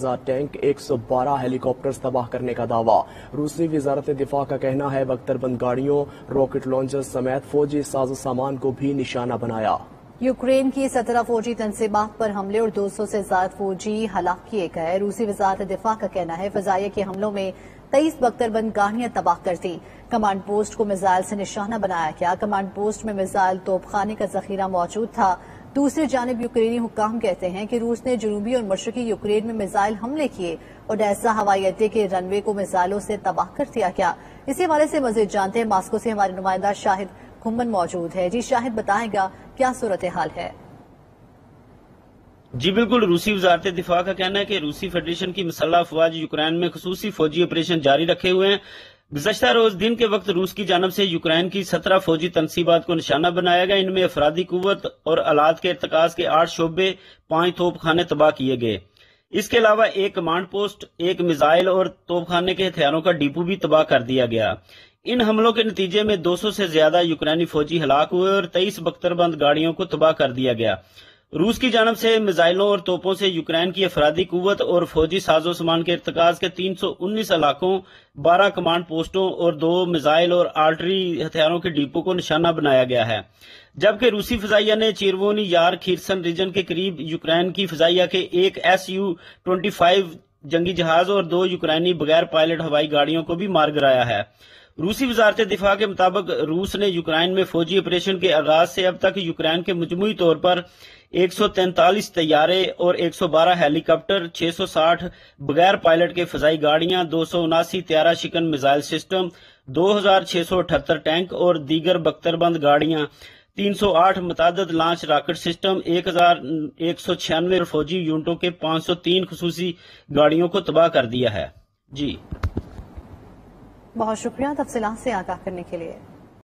1000 tank 112 ہیلی copters تباہ کرنے کا دعویٰ۔ روسی وزارت دفاع کا کہنا ہے بختربند گاڑیوں، راکٹ لانچر سمیت فوجی ساز و سامان کو بھی نشانہ بنایا۔ یوکرین کی 17 فوجی تنصیبات پر حملے اور 200 سے زائد فوجی ہلاک کیے گئے۔ روسی وزارت دفاع کا کہنا ہے فضائیہ کے حملوں میں 23 بختربند گاڑیاں تباہ کر دیں۔ کمانڈ پوسٹ کو میزائل سے نشانہ بنایا گیا۔ کمانڈ پوسٹ میں میزائل توپ خانے کا ذخیرہ موجود تھا۔ دوسری جانب یوکرینی حکام کہتے ہیں کہ روس نے جنوبی اور مشرقی یوکرین میں میزائل حملے کیے اور ایسا ہوائی اڈے کے رن وے کو میزائلوں سے تباہ کر دیا گیا۔ اسی حوالے سے مزید جانتے ہیں، ماسکو سے ہمارے نمائندہ شاہد کھمن موجود ہے۔ جی شاہد، بتائیں گا کیا صورتحال ہے؟ جی بالکل، روسی وزارت دفاع کا کہنا ہے کہ روسی فیڈریشن کی مسلح افواج یوکرین میں خصوصی فوجی آپریشن جاری رکھے ہوئے ہیں۔ گزشتہ روز دن کے وقت روس کی جانب سے یوکرین کی 17 فوجی تنصیبات کو نشانہ بنایا گیا۔ ان میں افرادی قوت اور آلات کے ارتکاز کے 8 شعبے، 5 توپ خانے تباہ کیے گئے۔ اس کے علاوہ ایک کمانڈ پوسٹ، ایک میزائل اور توپ خانے کے ہتھیاروں کا ڈپو بھی تباہ کر دیا گیا۔ ان حملوں کے نتیجے میں 200 سے زیادہ یوکرینی فوجی ہلاک ہوئے اور 23 بختربند گاڑیوں کو تباہ کر دیا گیا۔ روس کی جانب سے میزائلوں اور توپوں سے یوکرین کی افرادی قوت اور فوجی ساز و سامان کے ارتکاز کے 319 علاقوں، 12 کمانڈ پوسٹوں اور 2 میزائل اور آرٹری ہتھیاروں کے ڈپو کو نشانہ بنایا گیا ہے، جبکہ روسی فضائیہ نے چیروونی یار کھیرسن ریجن کے قریب یوکرین کی فضائیہ کے ایک Su-25 جنگی جہاز اور 2 یوکرینی بغیر پائلٹ ہوائی گاڑیوں کو بھی مار گرایا ہے۔ روسی وزارت دفاع کے مطابق روس نے یوکرین میں فوجی آپریشن کے آغاز سے اب تک یوکرین کے مجموعی طور پر 143 طیارے اور 112 ہیلی کاپٹر، 660 بغیر پائلٹ کے فضائی گاڑیاں، 279 طیارہ شکن میزائل سسٹم، 2678 ٹینک اور دیگر بختربند گاڑیاں، 308 متعدد لانچ راکٹ سسٹم، 1196 فوجی یونٹوں کے 503 خصوصی گاڑیوں کو تباہ کر دیا ہے۔ جی بہت شکریہ تفصیلات سے آگاہ کرنے کے لیے۔